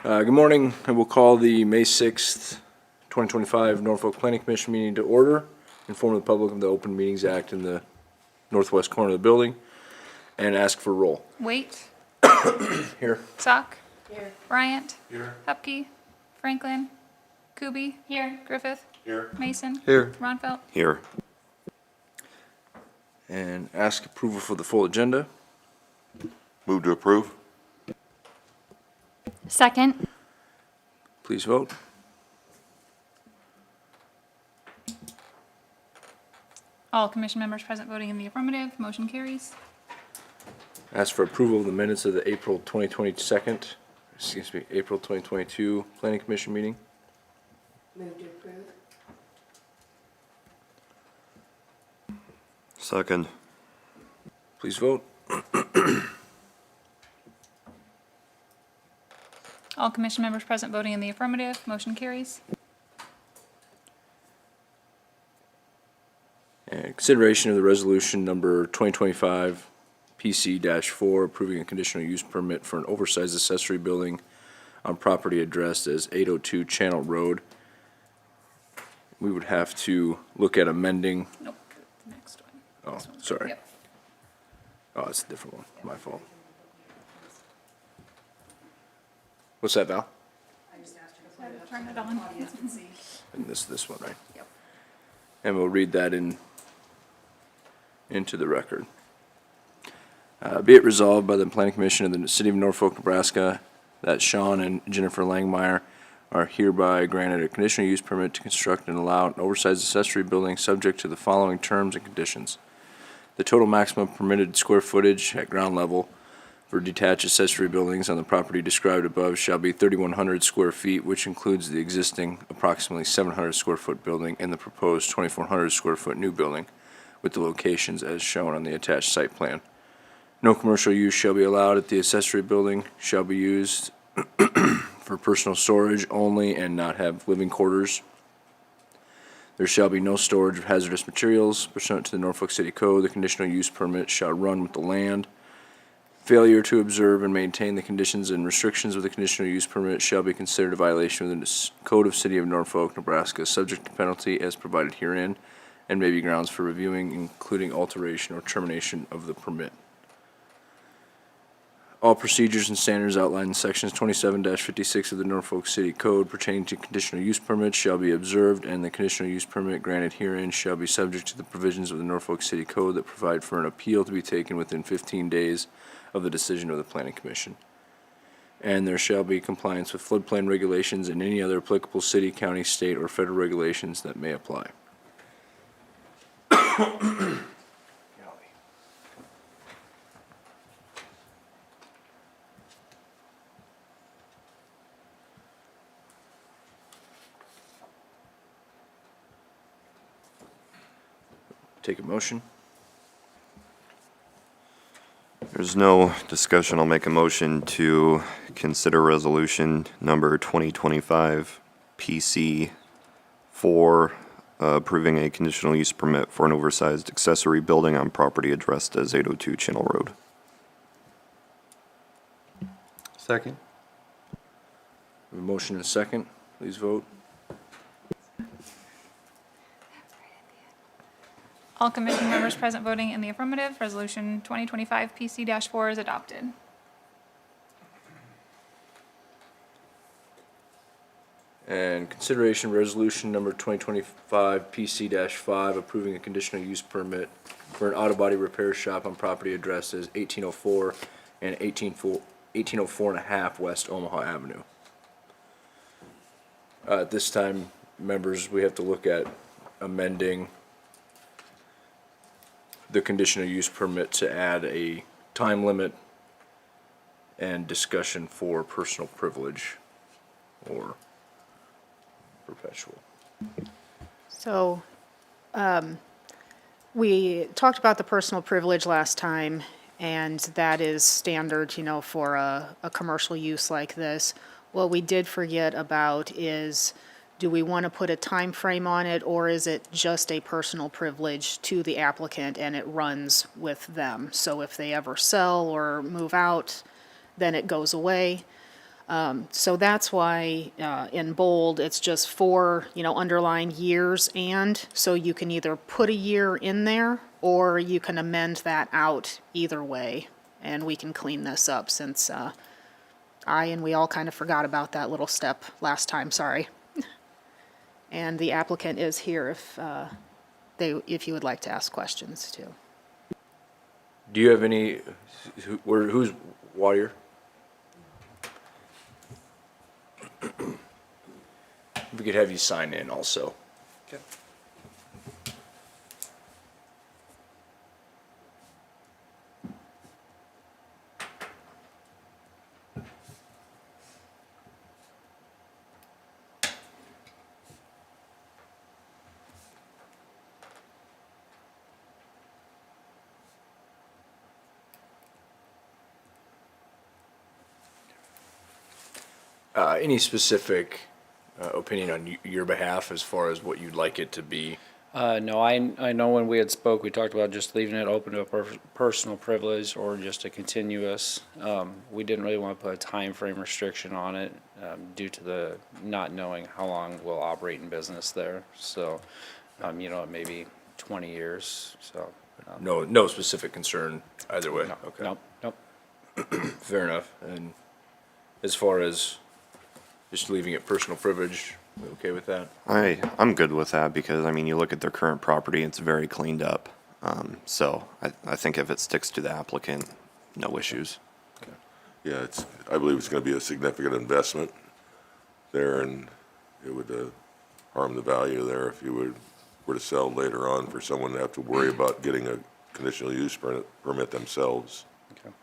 Good morning, and we'll call the May 6th, 2025 Norfolk Planning Commission meeting to order. Inform the public of the Open Meetings Act in the northwest corner of the building, and ask for roll. Waite. Here. Sock. Here. Bryant. Here. Hupkey. Franklin. Kuby. Here. Griffith. Here. Mason. Here. Ronfelt. Here. And ask approval for the full agenda. Move to approve. Second. Please vote. All commission members present voting in the affirmative. Motion carries. Ask for approval of the minutes of the April 2022 Planning Commission meeting. Move to approve. Second. Please vote. All commission members present voting in the affirmative. Motion carries. And consideration of the resolution number 2025 PC-4 approving a conditional use permit for an oversized accessory building on property addressed as 802 Channel Road. We would have to look at amending, Nope. The next one. oh, This one. sorry. Yep. Oh, it's a different one, my fault. What's that, Val? Turn it on. And this one, right? Yep. And we'll read that into the record. Be it resolved by the Planning Commission of the City of Norfolk, Nebraska, that Sean and Jennifer Langmeyer are hereby granted a conditional use permit to construct and allow an oversized accessory building subject to the following terms and conditions. The total maximum permitted square footage at ground level for detached accessory buildings on the property described above shall be 3,100 square feet, which includes the existing approximately 700 square foot building and the proposed 2,400 square foot new building, with the locations as shown on the attached site plan. No commercial use shall be allowed at the accessory building, shall be used for personal storage only and not have living quarters. There shall be no storage of hazardous materials pursuant to the Norfolk City Code. The conditional use permit shall run with the land. Failure to observe and maintain the conditions and restrictions of the conditional use permit shall be considered a violation within the Code of City of Norfolk, Nebraska, subject to penalty as provided herein, and may be grounds for reviewing, including alteration or termination of the permit. All procedures and standards outlined in sections 27-56 of the Norfolk City Code pertaining to conditional use permits shall be observed, and the conditional use permit granted herein shall be subject to the provisions of the Norfolk City Code that provide for an appeal to be taken within 15 days of the decision of the Planning Commission. And there shall be compliance with floodplain regulations and any other applicable city, county, state, or federal regulations that may apply. Take a motion. There's no discussion. I'll make a motion to consider resolution number 2025 PC 4 approving a conditional use permit for an oversized accessory building on property addressed as 802 Channel Road. Second. We have a motion and a second. Please vote. All commission members present voting in the affirmative. Resolution 2025 PC-4 is adopted. And consideration of resolution number 2025 PC-5 approving a conditional use permit for an auto body repair shop on property addressed as 1804 and 1804 and a half West Omaha Avenue. At this time, members, we have to look at amending the conditional use permit to add a time limit and discussion for personal privilege or perpetual. So, we talked about the personal privilege last time, and that is standard, for a commercial use like this. What we did forget about is, do we want to put a time frame on it, or is it just a personal privilege to the applicant and it runs with them? So if they ever sell or move out, then it goes away. So that's why in bold, it's just for, underline years and, so you can either put a year in there or you can amend that out either way. And we can clean this up since we all kind of forgot about that little step last time, sorry. And the applicant is here if you would like to ask questions too. Do you have any, who's Wire? We could have you sign in also. Okay. Any specific opinion on your behalf as far as what you'd like it to be? No, I know when we had spoke, we talked about just leaving it open to a personal privilege or just a continuous. We didn't really want to put a time frame restriction on it due to the not knowing how long we'll operate in business there. So, it may be 20 years, so. No specific concern either way? No, Okay. nope. Fair enough. And as far as just leaving it personal privilege, we okay with that? I'm good with that because, you look at their current property, it's very cleaned up. So I think if it sticks to the applicant, no issues. Yeah, I believe it's going to be a significant investment there, and it would harm the value there if you were to sell later on for someone to have to worry about getting a conditional use permit themselves. Okay.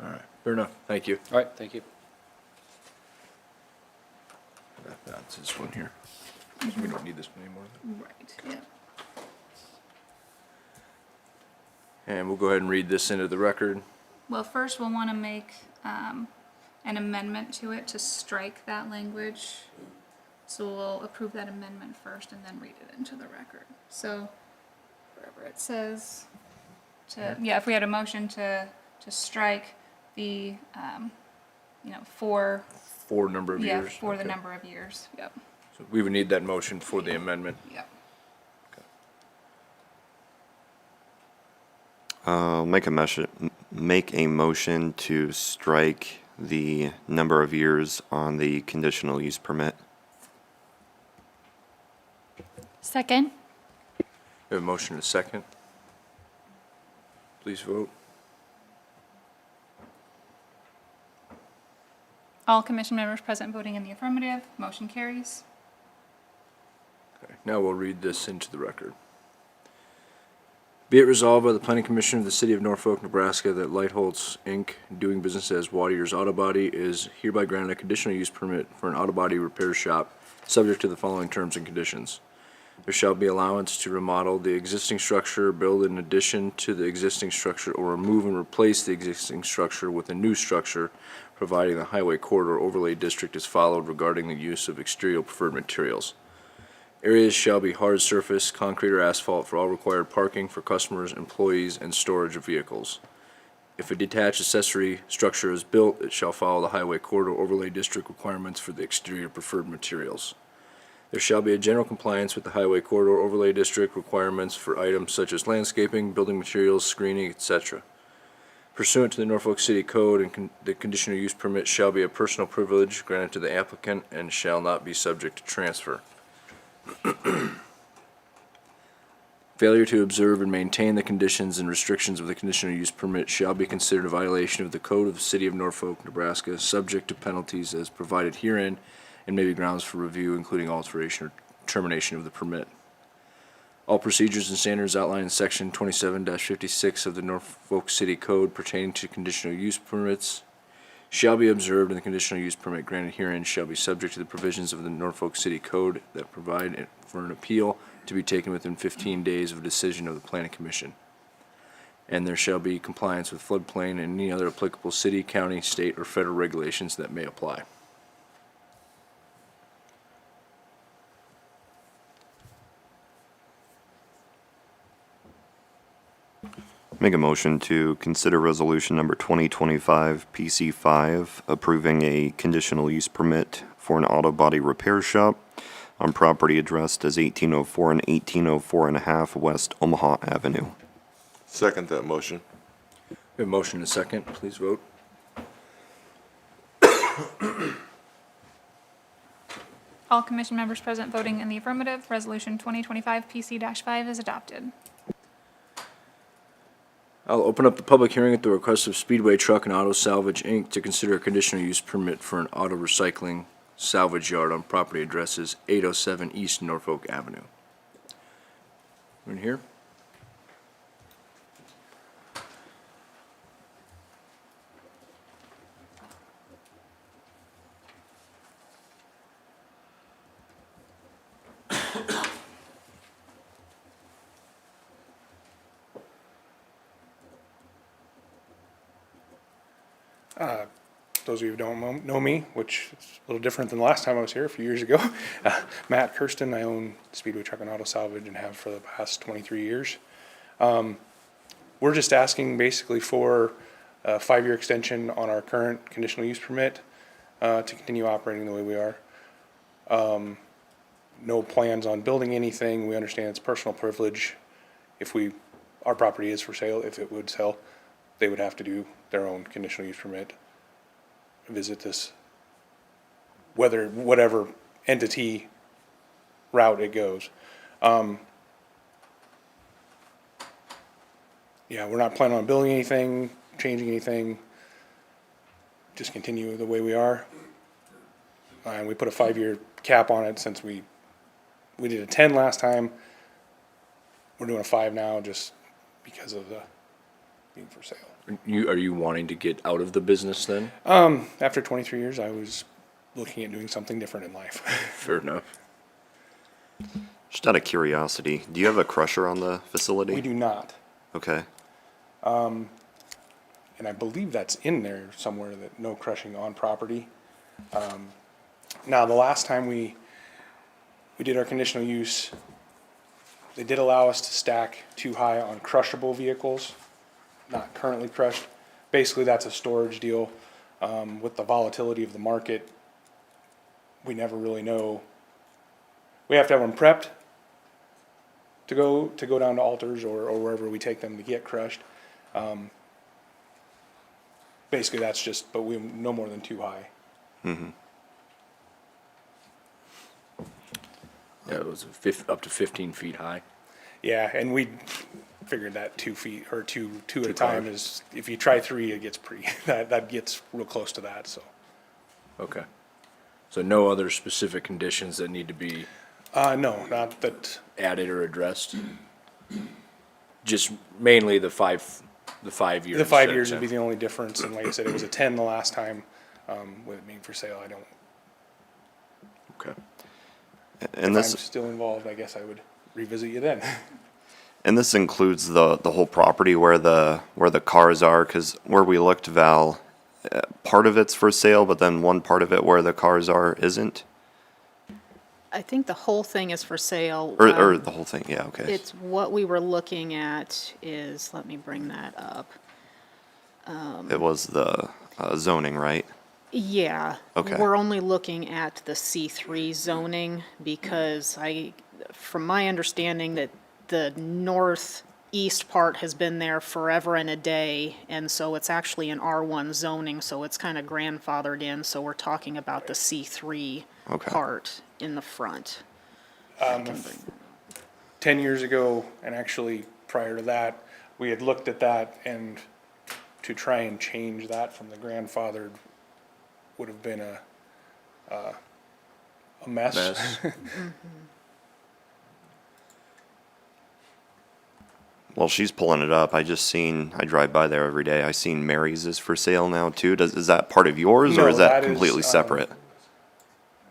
All right, fair enough. Thank you. All right, thank you. That's this one here. So we don't need this one anymore. Right, yeah. And we'll go ahead and read this into the record. Well, first we'll want to make an amendment to it to strike that language. So we'll approve that amendment first and then read it into the record. So wherever it says if we had a motion to strike the, for Number of years. for the Okay. number of years. Yep. So we would need that motion for the amendment. Yep. Make a motion to strike the number of years on the conditional use permit. Second. We have a motion and a second. Please vote. All commission members present voting in the affirmative. Motion carries. Okay, now we'll read this into the record. Be it resolved by the Planning Commission of the City of Norfolk, Nebraska, that Lightholtz, Inc., doing business as Watier's Auto Body, is hereby granted a conditional use permit for an auto body repair shop, subject to the following terms and conditions. There shall be allowance to remodel the existing structure, build in addition to the existing structure, or remove and replace the existing structure with a new structure, providing the highway corridor overlay district is followed regarding the use of exterior preferred materials. Areas shall be hard surface, concrete or asphalt for all required parking for customers, employees, and storage of vehicles. If a detached accessory structure is built, it shall follow the highway corridor overlay district requirements for the exterior preferred materials. There shall be a general compliance with the highway corridor overlay district requirements for items such as landscaping, building materials, screening, etc. Pursuant to the Norfolk City Code, the conditional use permit shall be a personal privilege granted to the applicant and shall not be subject to transfer. Failure to observe and maintain the conditions and restrictions of the conditional use permit shall be considered a violation of the Code of the City of Norfolk, Nebraska, subject to penalties as provided herein, and may be grounds for review, including alteration or termination of the permit. All procedures and standards outlined in Section 27-56 of the Norfolk City Code pertaining to conditional use permits shall be observed, and the conditional use permit granted herein shall be subject to the provisions of the Norfolk City Code that provide for an appeal to be taken within 15 days of a decision of the Planning Commission. And there shall be compliance with floodplain and any other applicable city, county, state, or federal regulations that may apply. Make a motion to consider resolution number 2025 PC5, approving a conditional use permit for an auto body repair shop on property addressed as 1804 and 1804 and a half West Omaha Avenue. Second that motion. We have a motion and a second. Please vote. All commission members present voting in the affirmative, resolution 2025 PC-5 is adopted. I'll open up the public hearing at the request of Speedway Truck and Auto Salvage, Inc. to consider a conditional use permit for an auto recycling salvage yard on property addresses 807 East Norfolk Avenue. Anyone here? Those of you who don't know me, which is a little different than the last time I was here a few years ago, Matt Kirsten, I own Speedway Truck and Auto Salvage and have for the past 23 years. We're just asking basically for a 5-year extension on our current conditional use permit to continue operating the way we are. No plans on building anything. We understand it's personal privilege. If our property is for sale, if it would sell, they would have to do their own conditional use permit, visit this, whatever entity route it goes. Yeah, we're not planning on building anything, changing anything, just continue the way we are. And we put a 5-year cap on it since we did a 10 last time. We're doing a 5 now just because of the being for sale. Are you wanting to get out of the business then? After 23 years, I was looking at doing something different in life. Fair enough. Just out of curiosity, do you have a crusher on the facility? We do not. Okay. And I believe that's in there somewhere, that no crushing on property. Now, the last time we did our conditional use, they did allow us to stack too high on crushable vehicles, not currently crushed. Basically, that's a storage deal. With the volatility of the market, we never really know. We have to have them prepped to go down to Alters or wherever we take them to get crushed. Basically, that's just, but we no more than too high. Yeah, it was up to 15 feet high. Yeah, and we figured that 2 feet or two at a Too time high. is, if you try 3, it gets pretty, that gets real close to that, so. Okay. So no other specific conditions that need to be No, not that, added or addressed? Just mainly the 5 years. the 5 years would be the only difference, and like I said, it was a 10 the last time, with it being for sale, I don't, Okay. And if this, I'm still involved, I guess I would revisit you then. and this includes the whole property where the cars are, because where we looked, Val, part of it's for sale, but then one part of it where the cars are isn't? I think the whole thing is for sale. Or the whole thing, yeah, okay. It's what we were looking at is, let me bring that up. It was the zoning, right? Yeah. Okay. We're only looking at the C3 zoning because from my understanding that the northeast part has been there forever and a day, and so it's actually an R1 zoning, so it's kind of grandfathered in, so we're talking about the C3 Okay. part in the front. 10 years ago, and actually prior to that, we had looked at that, and to try and change that from the grandfathered would have been a mess. Mess. Well, she's pulling it up. I drive by there every day. I seen Mary's is for sale now too. Is that part of yours or No, is that that is, completely separate?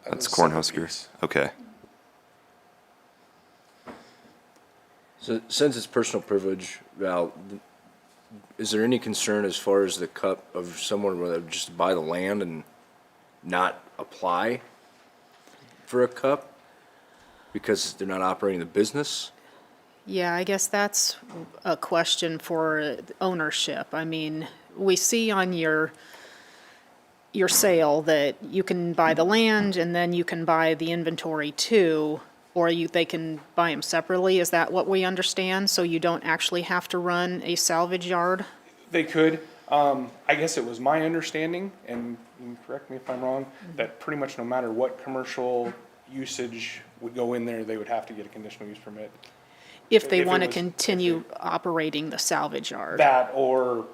That's a separate Cornhusker. piece. Okay. So since it's personal privilege, Val, is there any concern as far as the cut of someone where they would just buy the land and not apply for a cup because they're not operating the business? Yeah, I guess that's a question for ownership. I mean, we see on your sale that you can buy the land and then you can buy the inventory too, or they can buy them separately. Is that what we understand? So you don't actually have to run a salvage yard? They could. I guess it was my understanding, and you can correct me if I'm wrong, that pretty much no matter what commercial usage would go in there, they would have to get a conditional use permit. If they If it want to was- continue operating the salvage yard? That or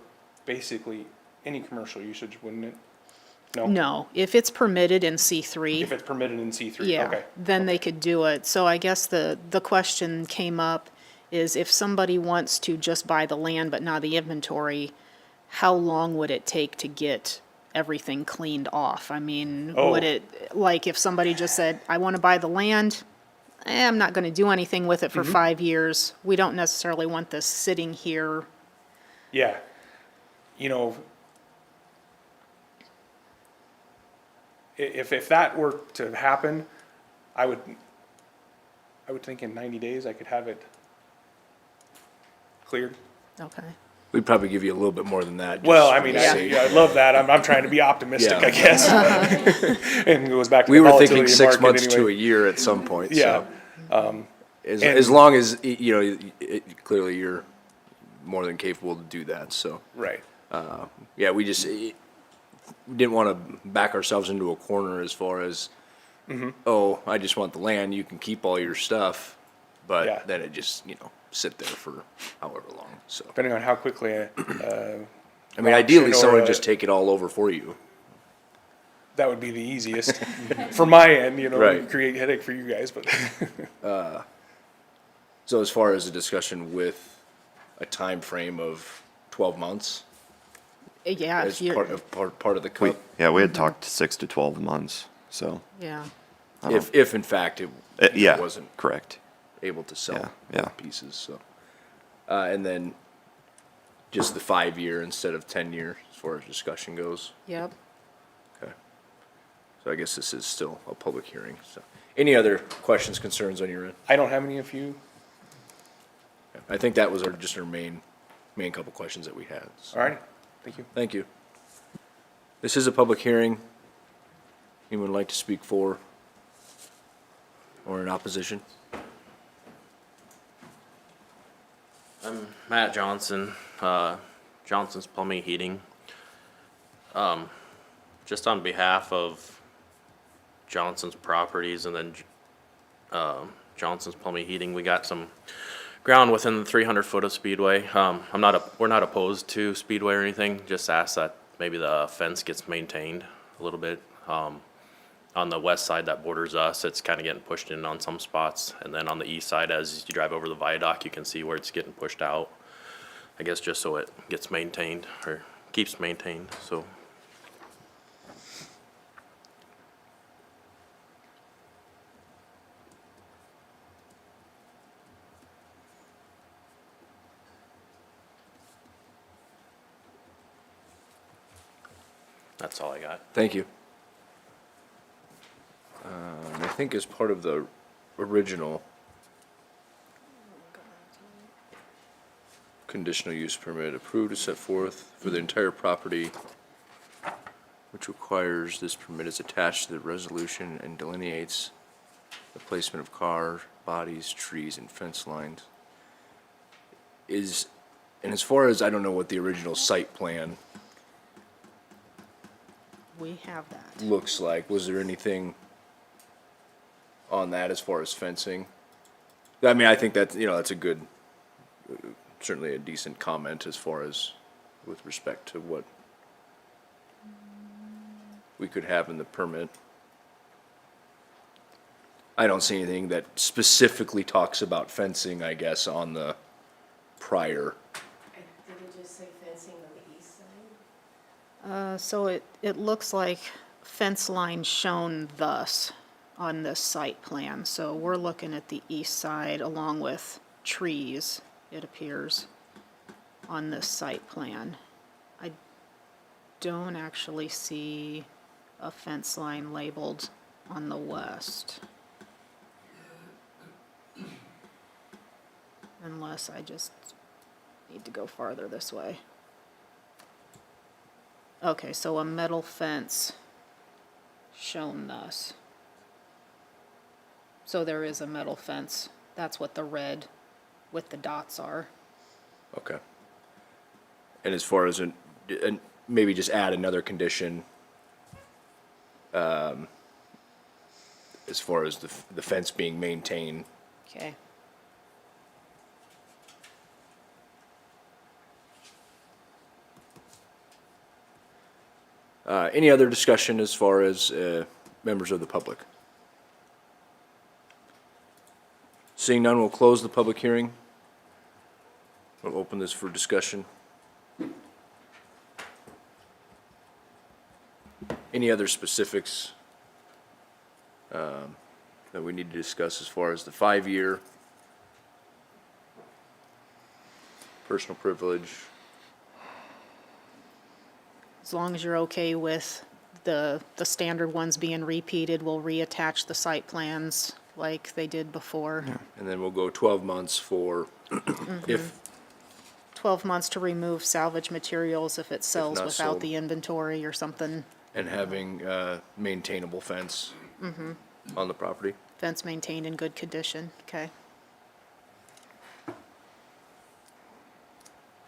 basically any commercial usage, wouldn't it? No? No, if it's permitted in C3. If it's permitted in C3, Yeah, okay. then they could do it. So I guess the question came up is if somebody wants to just buy the land but not the inventory, how long would it take to get everything cleaned off? I mean, would Oh. it, like if somebody just said, I want to buy the land, I'm not going to do anything with it for 5 years. We don't necessarily want this sitting here. Yeah. You know, if that were to happen, I would think in 90 days I could have it cleared. Okay. We'd probably give you a little bit more than that. Well, just I for mean, the sake. I love that. I'm trying to be optimistic, Yeah. I guess. And it goes back to We the were volatility thinking of the 6 market months to anyway. a year at some point, Yeah. so. As and- long as, you know, clearly you're more than capable to do that, so. Right. Yeah, we just didn't want to back ourselves into a corner as far as, oh, I just want the land, you can keep all your stuff, Yeah. but then it just, you know, sit there for however long, so. Depending on how quickly, I mean, ideally, auction or someone would a- just take it all over for you. that would be the easiest for my end, you know, Right. create headache for you guys, but So as far as a discussion with a time frame of 12 months Yeah, as if you're, part of the We, cup, yeah, we had talked 6 to 12 months, so, yeah. if in fact it yeah, wasn't correct. able to sell Yeah. pieces, so. And then just the 5-year instead of 10-year as far as discussion goes. Yep. Okay. So I guess this is still a public hearing, so. Any other questions, concerns on your end? I don't have any of you. I think that was just our main couple questions that we had. so. All right. Thank you. Thank you. This is a public hearing. Anyone would like to speak for or in opposition? I'm Matt Johnson, Johnson's Plumbing Heating. Just on behalf of Johnson's Properties and then Johnson's Plumbing Heating, we got some ground within the 300 foot of Speedway. We're not opposed to Speedway or anything, just ask that maybe the fence gets maintained a little bit. On the west side that borders us, it's kind of getting pushed in on some spots. And then on the east side, as you drive over the viaduct, you can see where it's getting pushed out. I guess just so it gets maintained or keeps maintained, so. That's all I got. Thank you. I think as part of the original conditional use permit approved to set forth for the entire property, which requires this permit is attached to the resolution and delineates the placement of car bodies, trees, and fence lines. And as far as, I don't know what the original site plan We have that. looks like, was there anything on that as far as fencing? I mean, I think that's, you know, that's a good, certainly a decent comment as far as with respect to what we could have in the permit. I don't see anything that specifically talks about fencing, I guess, on the prior. Did it just say fencing on the east side? So it looks like fence line shown thus on this site plan. So we're looking at the east side along with trees, it appears, on this site plan. I don't actually see a fence line labeled on the west. Unless I just need to go farther this way. Okay, so a metal fence shown thus. So there is a metal fence. That's what the red with the dots are. Okay. And as far as, maybe just add another condition, as far as the fence being maintained. Okay. Any other discussion as far as members of the public? Seeing none, we'll close the public hearing. We'll open this for discussion. Any other specifics that we need to discuss as far as the 5-year personal privilege? As long as you're okay with the standard ones being repeated, we'll reattach the site plans like they did before. And then we'll go 12 months for if 12 months to remove salvage materials if it sells not without sold. the inventory or something. and having maintainable fence on the property. Fence maintained in good condition, okay.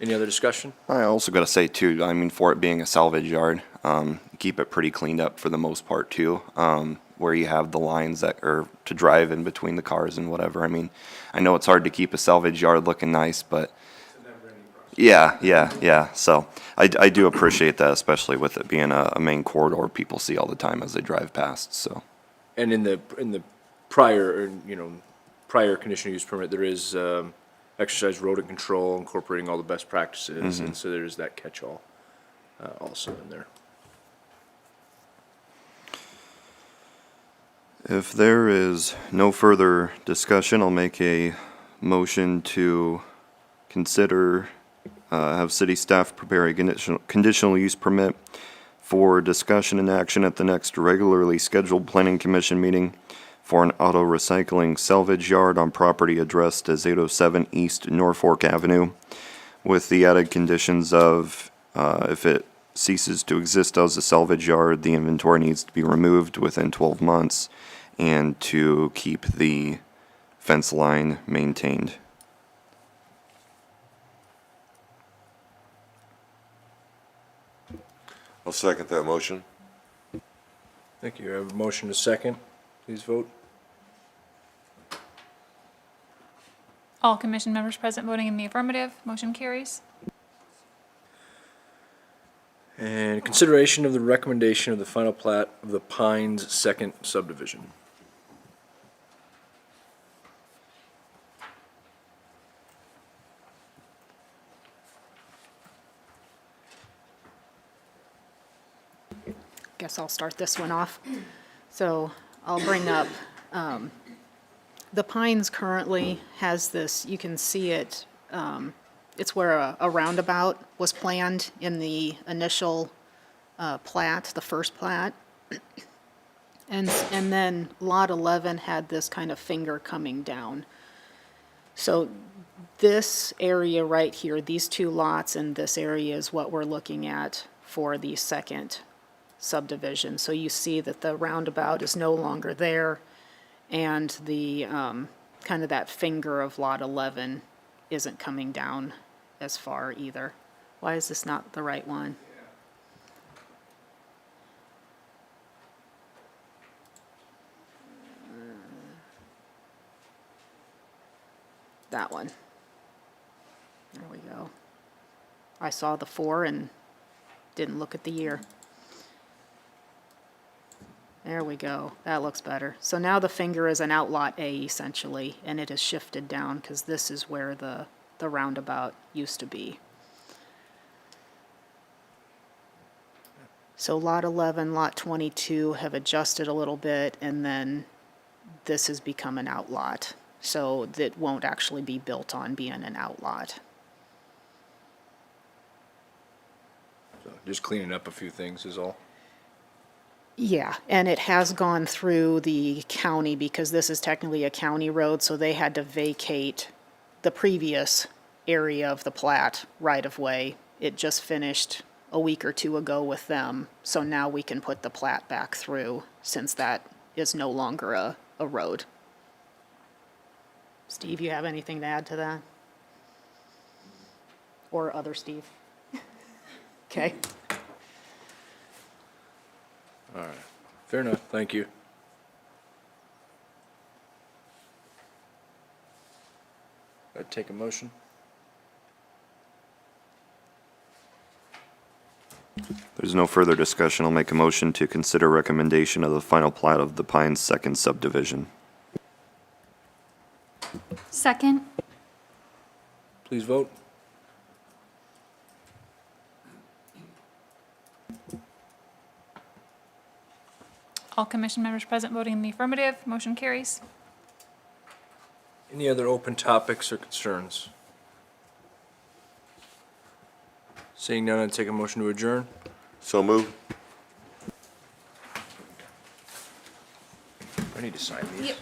Any other discussion? I also got to say too, I mean, for it being a salvage yard, keep it pretty cleaned up for the most part too. Where you have the lines that are to drive in between the cars and whatever. I mean, I know it's hard to keep a salvage yard looking nice, but yeah. So I do appreciate that, especially with it being a main corridor people see all the time as they drive past. So And in the prior, prior conditional use permit, there is exercise rodent control, incorporating all the best practices, and so there's that catch-all also in there. if there is no further discussion, I'll make a motion to consider, have city staff prepare a conditional use permit for discussion and action at the next regularly scheduled planning commission meeting for an auto recycling salvage yard on property addressed as 807 East Norfolk Avenue, with the added conditions of, if it ceases to exist as a salvage yard, the inventory needs to be removed within 12 months, and to keep the fence line maintained. I'll second that motion. Thank you. I have a motion to second. Please vote. All commission members present voting in the affirmative, motion carries. And consideration of the recommendation of the final plat of the Pines Second Subdivision. Guess I'll start this one off. So I'll bring up, the Pines currently has this, you can see it, it's where a roundabout was planned in the initial plat, the first plat. And then Lot 11 had this kind of finger coming down. So this area right here, these two lots and this area is what we're looking at for the second subdivision. So you see that the roundabout is no longer there, and the kind of that finger of Lot 11 isn't coming down as far either. Why is this not the right one? That one. There we go. I saw the 4 and didn't look at the year. There we go. That looks better. So now the finger is an outlot A essentially, and it has shifted down because this is where the roundabout used to be. So Lot 11, Lot 22 have adjusted a little bit, and then this has become an outlot. So that won't actually be built on being an outlot. So just cleaning up a few things is all. Yeah, and it has gone through the county because this is technically a county road, so they had to vacate the previous area of the plat right-of-way. It just finished a week or two ago with them, so now we can put the plat back through since that is no longer a road. Steve, you have anything to add to that? Or other Steve? Okay. Fair enough, thank you. I'd take a motion. There's no further discussion. I'll make a motion to consider recommendation of the final plat of the Pines Second Subdivision. Second. Please vote. All commission members present voting in the affirmative, motion carries. Any other open topics or concerns? Seeing none, I'd take a motion to adjourn. So moved. I need to sign these. Yep.